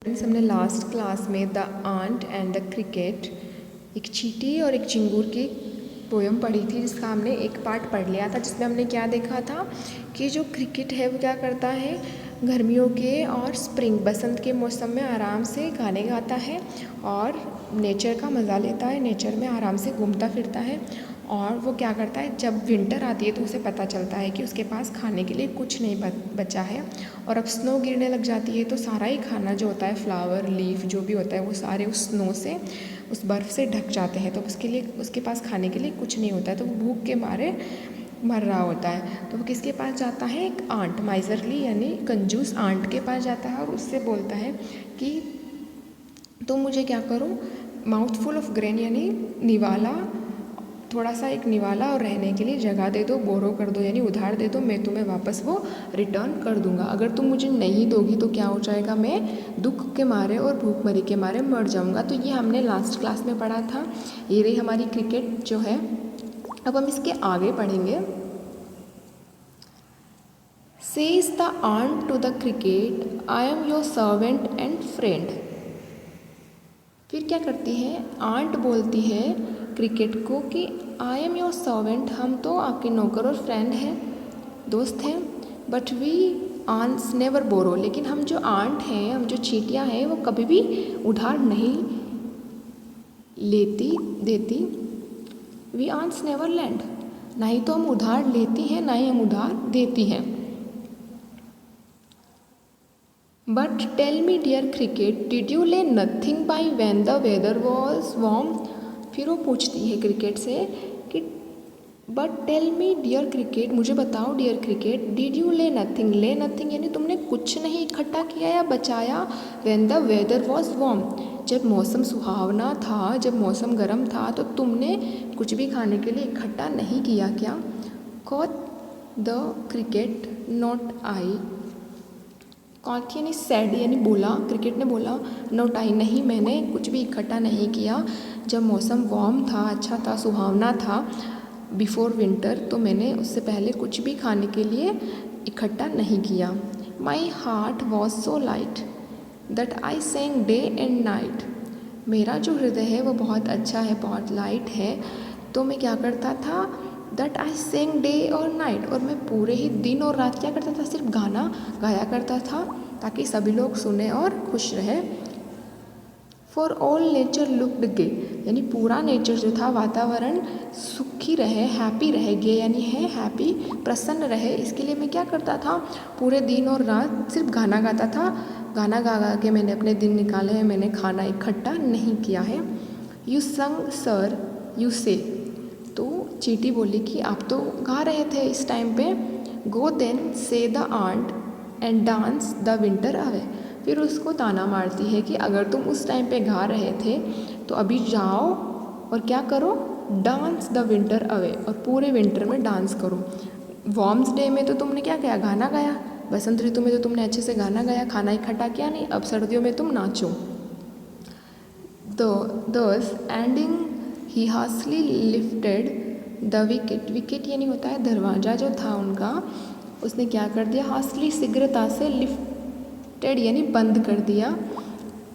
हमने last class में the ant and the cricket, एक चींटी और एक चिंगूर की पोयम पढ़ी थी, जिसका हमने एक पार्ट पढ़ लिया था, जिसमें हमने क्या देखा था कि जो क्रिकेट है वो क्या करता है, गर्मियों के और स्प्रिंग बसंत के मौसम में आराम से गाने गाता है और नेचर का मज़ा लेता है, नेचर में आराम से घूमता फिरता है। और वो क्या करता है, जब विंटर आती है तो उसे पता चलता है कि उसके पास खाने के लिए कुछ नहीं बचा है और अब स्नो गिरने लग जाती है तो सारा ही खाना जो होता है, फ्लावर लीफ जो भी होता है, वो सारे उस स्नो से, उस बर्फ़ से ढक जाते हैं। तो उसके पास खाने के लिए कुछ नहीं होता है, तो वो भूख के मारे मर रहा होता है। तो वो किसके पास जाता है, एक आंट, माइजरली यानी कंजूस आंट के पास जाता है और उससे बोलता है कि तुम मुझे क्या करो, माउथफुल ऑफ ग्रेन यानी निवाला, थोड़ा सा एक निवाला और रहने के लिए जगह दे दो, बोरो कर दो यानी उधार दे दो, मैं तुम्हें वापस वो रिटर्न कर दूंगा। अगर तुम मुझे नहीं दोगी तो क्या हो जाएगा, मैं दुख के मारे और भूखमरी के मारे मर जाऊंगा। तो ये हमने लास्ट क्लास में पढ़ा था। ये रही हमारी क्रिकेट जो है। अब हम इसके आगे पढ़ेंगे। Says the ant to the cricket, I am your servant and friend. फिर क्या करती है, आंट बोलती है क्रिकेट को कि आई एम योर सर्वेंट, हम तो आपके नौकर और फ्रेंड हैं, दोस्त हैं, बट वी आंट्स नेवर बोरो, लेकिन हम जो आंट हैं, हम जो चींटियाँ हैं, वो कभी भी उधार नहीं लेती देती। वी आंट्स नेवर लैंड, ना ही तो हम उधार लेती हैं, ना ही हम उधार देती हैं। But tell me dear cricket, did you lay nothing by when the weather was warm. फिर वो पूछती है क्रिकेट से कि but tell me dear cricket, मुझे बताओ dear cricket, did you lay nothing, lay nothing यानी तुमने कुछ नहीं इकट्ठा किया या बचाया, when the weather was warm, जब मौसम सुहावना था, जब मौसम गर्म था, तो तुमने कुछ भी खाने के लिए इकट्ठा नहीं किया क्या। Quoth the cricket not I, quoth यानी सैड यानी बोला, क्रिकेट ने बोला, नॉट आई नहीं, मैंने कुछ भी इकट्ठा नहीं किया, जब मौसम वार्म था, अच्छा था, सुहावना था, बिफोर विंटर, तो मैंने उससे पहले कुछ भी खाने के लिए इकट्ठा नहीं किया। My heart was so light that I sang day and night, मेरा जो हृदय है वो बहुत अच्छा है, बहुत लाइट है, तो मैं क्या करता था, दैट आई सेंग डे और नाइट, और मैं पूरे ही दिन और रात क्या करता था, सिर्फ गाना गाया करता था ताकि सभी लोग सुने और खुश रहे। फॉर ऑल नेचर लुक्ड गे, यानी पूरा नेचर जो था, वातावरण सुखी रहे, हैप्पी रहे, गे यानी है हैप्पी, प्रसन्न रहे, इसके लिए मैं क्या करता था, पूरे दिन और रात सिर्फ गाना गाता था, गाना गा गा के मैंने अपने दिन निकाले हैं, मैंने खाना इकट्ठा नहीं किया है। यू संग सर यू से, तो चींटी बोली कि आप तो गा रहे थे इस टाइम पे। Go then says the ant and dance the winter away, फिर उसको ताना मारती है कि अगर तुम उस टाइम पे गा रहे थे तो अभी जाओ और क्या करो, डांस द विंटर अवे, और पूरे विंटर में डांस करो। वार्म्स डे में तो तुमने क्या किया, गाना गाया, बसंत ऋतु में तो तुमने अच्छे से गाना गाया, खाना इकट्ठा किया नहीं, अब सर्दियों में तुम नाचो। Thus ending he harshly lifted the wicket, wicket यानी होता है दरवाज़ा जो था उनका, उसने क्या कर दिया, हार्सली शीघ्रता से, लिफ्टेड यानी बंद कर दिया।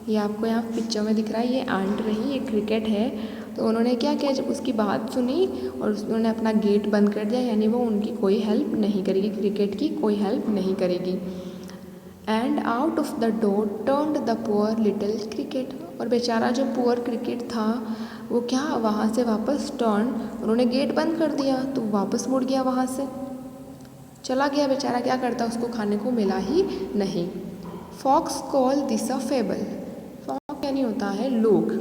ये आपको यहाँ पिक्चर में दिख रहा है, ये आंट रही, ये क्रिकेट है, तो उन्होंने क्या किया, जब उसकी बात सुनी और उन्होंने अपना गेट बंद कर दिया, यानी वो उनकी कोई हेल्प नहीं करेगी, क्रिकेट की कोई हेल्प नहीं करेगी। And out of the door turned the poor little cricket, और बेचारा जो पुअर क्रिकेट था वो क्या, वहाँ से वापस टर्न, उन्होंने गेट बंद कर दिया तो वापस मुड़ गया, वहाँ से चला गया बेचारा, क्या करता, उसको खाने को मिला ही नहीं। Folks call this a fable, folks यानी होता है लोग,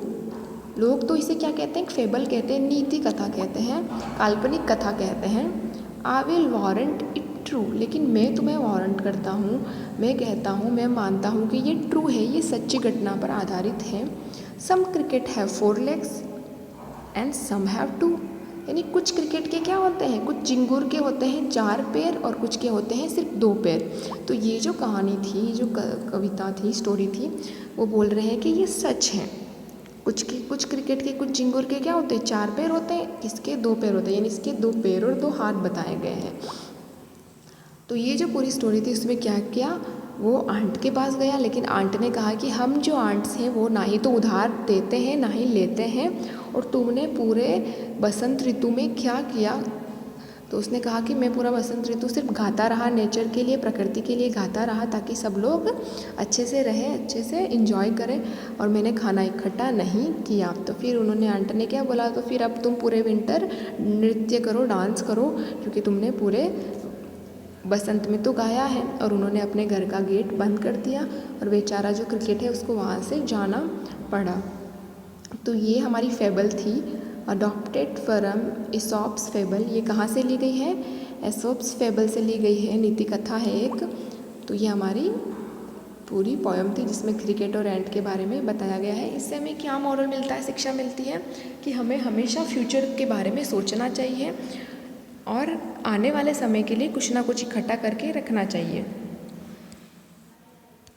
लोग तो इसे क्या कहते हैं, फेबल कहते हैं, नीति कथा कहते हैं, काल्पनिक कथा कहते हैं। I will warrant it true, लेकिन मैं तुम्हें वारंट करता हूँ, मैं कहता हूँ, मैं मानता हूँ कि ये ट्रू है, ये सच्ची घटना पर आधारित है। Some cricket have 4 legs and some have 2, यानी कुछ क्रिकेट के क्या होते हैं, कुछ चिंगूर के होते हैं 4 पैर और कुछ के होते हैं सिर्फ 2 पैर। तो ये जो कहानी थी, जो कविता थी, स्टोरी थी, वो बोल रहे हैं कि ये सच है। कुछ क्रिकेट के, कुछ चिंगूर के क्या होते हैं, 4 पैर होते हैं, इसके 2 पैर होते हैं, यानी इसके 2 पैर और 2 हाथ बताए गए हैं। तो ये जो पूरी स्टोरी थी उसमें क्या किया, वो आंट के पास गया, लेकिन आंट ने कहा कि हम जो आंट्स हैं वो ना ही तो उधार देते हैं ना ही लेते हैं, और तुमने पूरे बसंत ऋतु में क्या किया। तो उसने कहा कि मैं पूरा बसंत ऋतु सिर्फ गाता रहा, नेचर के लिए, प्रकृति के लिए गाता रहा, ताकि सब लोग अच्छे से रहें, अच्छे से इंजॉय करें, और मैंने खाना इकट्ठा नहीं किया। तो फिर उन्होंने, आंट ने क्या बोला, तो फिर अब तुम पूरे विंटर नृत्य करो, डांस करो, क्योंकि तुमने पूरे बसंत में तो गाया है। और उन्होंने अपने घर का गेट बंद कर दिया और बेचारा जो क्रिकेट है उसको वहाँ से जाना पड़ा। तो ये हमारी फेबल थी, अडॉप्टेड फ्रॉम एसोप्स फेबल। ये कहाँ से ली गई है? एसोप्स फेबल से ली गई है, नीति कथा है एक। तो ये हमारी पूरी पोयम थी जिसमें क्रिकेट और एंट के बारे में बताया गया है। इससे हमें क्या मॉरल मिलता है, शिक्षा मिलती है कि हमें हमेशा फ्यूचर के बारे में सोचना चाहिए और आने वाले समय के लिए कुछ ना कुछ इकट्ठा करके रखना चाहिए।